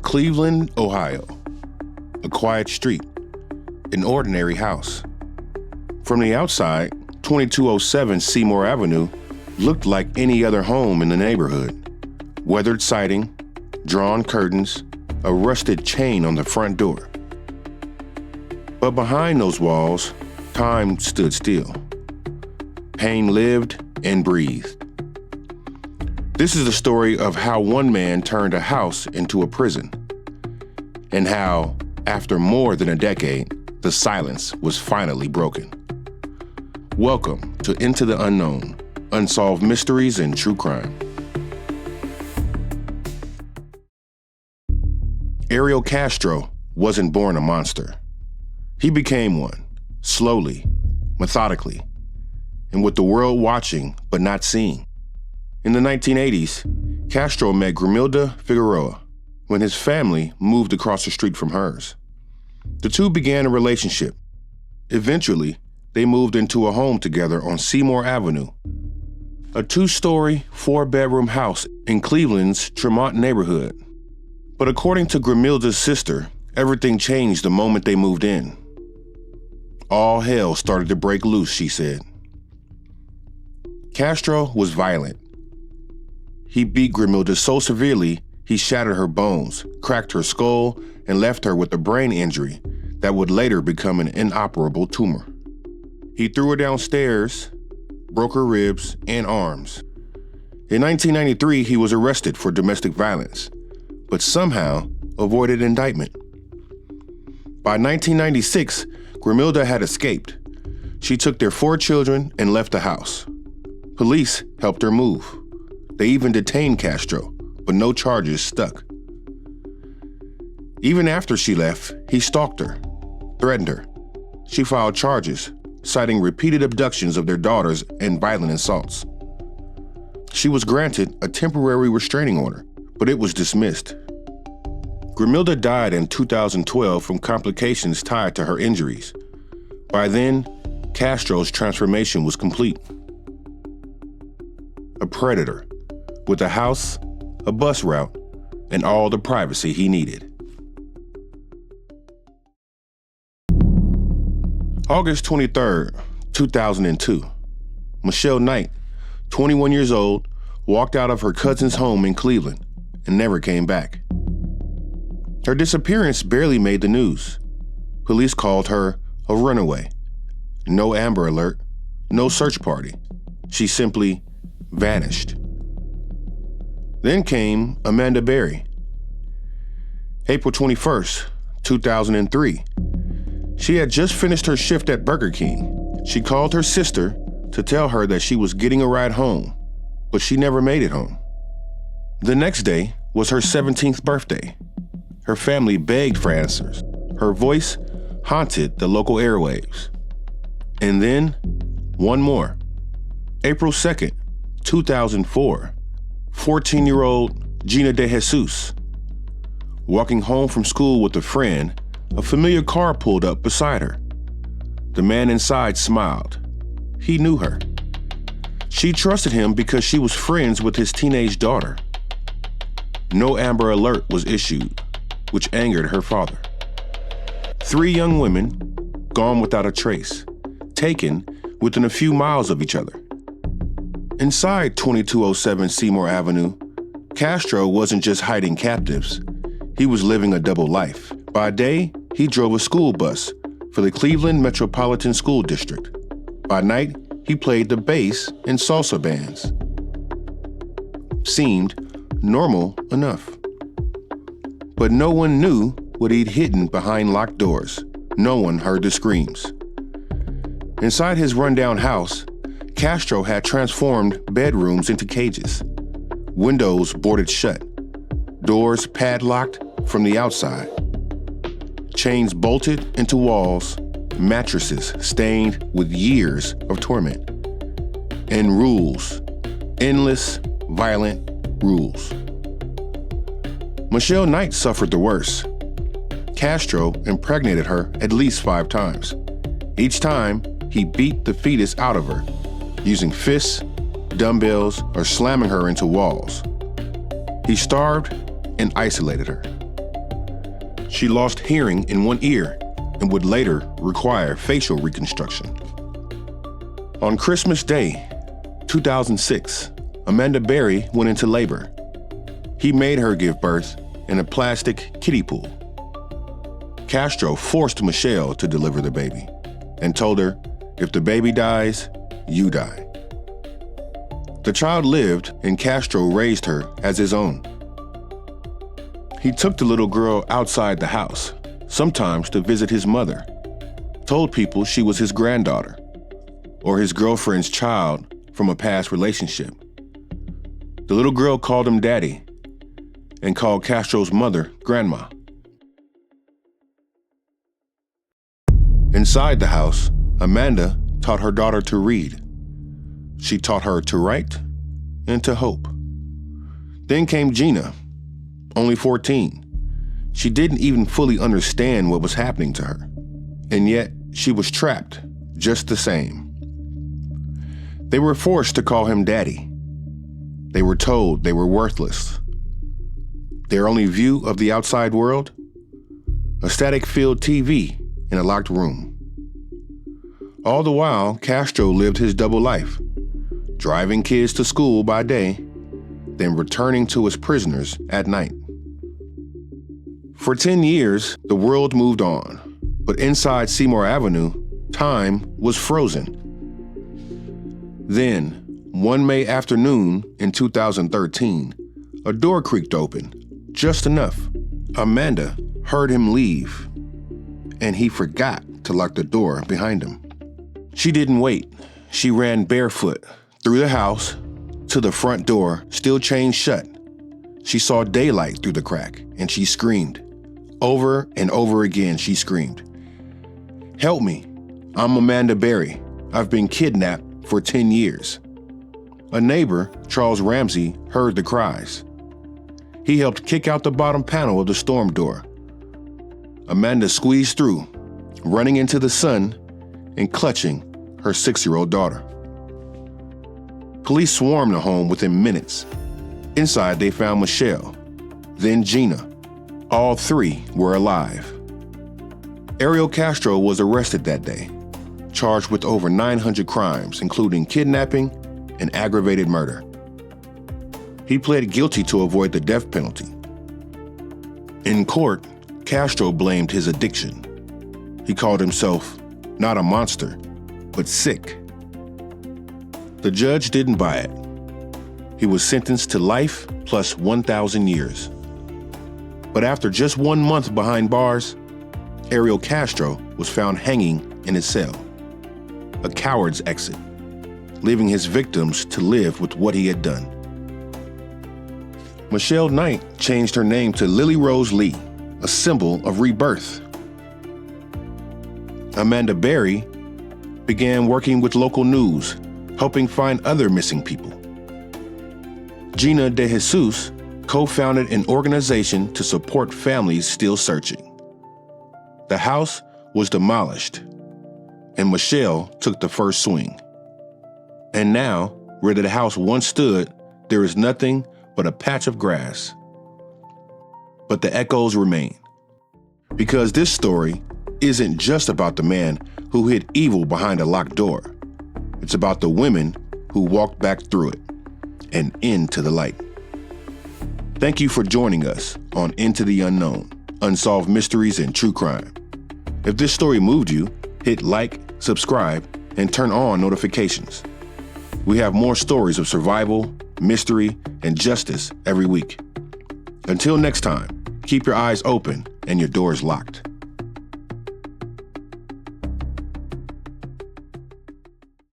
Cleveland, Ohio. A quiet street, an ordinary house. From the outside, 2207 Seymour Avenue looked like any other home in the neighborhood. Weathered siding, drawn curtains, a rusted chain on the front door. But behind those walls, time stood still. Pain lived and breathed. This is the story of how one man turned a house into a prison, and how, after more than a decade, the silence was finally broken. Welcome to Into the Unknown, Unsolved Mysteries and True Crime. Ariel Castro wasn't born a monster. He became one, slowly, methodically, and with the world watching but not seeing. In the 1980s, Castro met Grimilda Figueroa when his family moved across the street from hers. The two began a relationship. Eventually, they moved into a home together on Seymour Avenue, a 2-story, 4-bedroom house in Cleveland's Tremont neighborhood. But according to Grimilda's sister, everything changed the moment they moved in. All hell started to break loose, she said. Castro was violent. He beat Grimilda so severely, he shattered her bones, cracked her skull, and left her with a brain injury that would later become an inoperable tumor. He threw her downstairs, broke her ribs and arms. In 1993, he was arrested for domestic violence, but somehow avoided indictment. By 1996, Grimilda had escaped. She took their 4 children and left the house. Police helped her move. They even detained Castro, but no charges stuck. Even after she left, he stalked her, threatened her. She filed charges, citing repeated abductions of their daughters and violent assaults. She was granted a temporary restraining order, but it was dismissed. Grimilda died in 2012 from complications tied to her injuries. By then, Castro's transformation was complete. A predator, with a house, a bus route, and all the privacy he needed. August 23rd, 2002. Michelle Knight, 21 years old, walked out of her cousin's home in Cleveland and never came back. Her disappearance barely made the news. Police called her a runaway. No Amber Alert, no search party. She simply vanished. Then came Amanda Berry. April 21st, 2003. She had just finished her shift at Burger King. She called her sister to tell her that she was getting a ride home, but she never made it home. The next day was her 17th birthday. Her family begged for answers. Her voice haunted the local airwaves. And then, one more. April 2nd, 2004. 14-year-old Gina DeJesus. Walking home from school with a friend, a familiar car pulled up beside her. The man inside smiled. He knew her. She trusted him because she was friends with his teenage daughter. No Amber Alert was issued, which angered her father. 3 young women, gone without a trace, taken within a few miles of each other. Inside 2207 Seymour Avenue, Castro wasn't just hiding captives. He was living a double life. By day, he drove a school bus for the Cleveland Metropolitan School District. By night, he played the bass in salsa bands. Seemed normal enough. But no one knew what he'd hidden behind locked doors. No one heard the screams. Inside his rundown house, Castro had transformed bedrooms into cages. Windows boarded shut. Doors padlocked from the outside. Chains bolted into walls. Mattresses stained with years of torment. And rules. Endless, violent rules. Michelle Knight suffered the worst. Castro impregnated her at least 5 times. Each time, he beat the fetus out of her, using fists, dumbbells, or slamming her into walls. He starved and isolated her. She lost hearing in one ear and would later require facial reconstruction. On Christmas Day, 2006, Amanda Berry went into labor. He made her give birth in a plastic kiddie pool. Castro forced Michelle to deliver the baby and told her, "If the baby dies, you die." The child lived and Castro raised her as his own. He took the little girl outside the house, sometimes to visit his mother, told people she was his granddaughter or his girlfriend's child from a past relationship. The little girl called him Daddy and called Castro's mother Grandma. Inside the house, Amanda taught her daughter to read. She taught her to write and to hope. Then came Gina, only 14. She didn't even fully understand what was happening to her, and yet she was trapped just the same. They were forced to call him Daddy. They were told they were worthless. Their only view of the outside world? A static-filled TV in a locked room. All the while, Castro lived his double life, driving kids to school by day, then returning to his prisoners at night. For 10 years, the world moved on, but inside Seymour Avenue, time was frozen. Then, one May afternoon in 2013, a door creaked open, just enough. Amanda heard him leave, and he forgot to lock the door behind him. She didn't wait. She ran barefoot through the house to the front door, still chained shut. She saw daylight through the crack, and she screamed. Over and over again, she screamed, "Help me, I'm Amanda Berry. I've been kidnapped for 10 years. A neighbor, Charles Ramsey, heard the cries. He helped kick out the bottom panel of the storm door. Amanda squeezed through, running into the sun and clutching her 6-year-old daughter. Police swarmed the home within minutes. Inside, they found Michelle, then Gina. All three were alive. Ariel Castro was arrested that day, charged with over 900 crimes, including kidnapping and aggravated murder. He pled guilty to avoid the death penalty. In court, Castro blamed his addiction. He called himself not a monster, but sick. The judge didn't buy it. He was sentenced to life plus 1,000 years. But after just 1 month behind bars, Ariel Castro was found hanging in his cell. A coward's exit, leaving his victims to live with what he had done. Michelle Knight changed her name to Lily Rose Lee, a symbol of rebirth. Amanda Berry began working with local news, helping find other missing people. Gina DeJesus co-founded an organization to support families still searching. The house was demolished, and Michelle took the first swing. And now, where the house once stood, there is nothing but a patch of grass. But the echoes remain. Because this story isn't just about the man who hid evil behind a locked door. It's about the women who walked back through it and into the light. Thank you for joining us on Into the Unknown, Unsolved Mysteries and True Crime. If this story moved you, hit like, subscribe, and turn on notifications. We have more stories of survival, mystery, and justice every week. Until next time, keep your eyes open and your doors locked.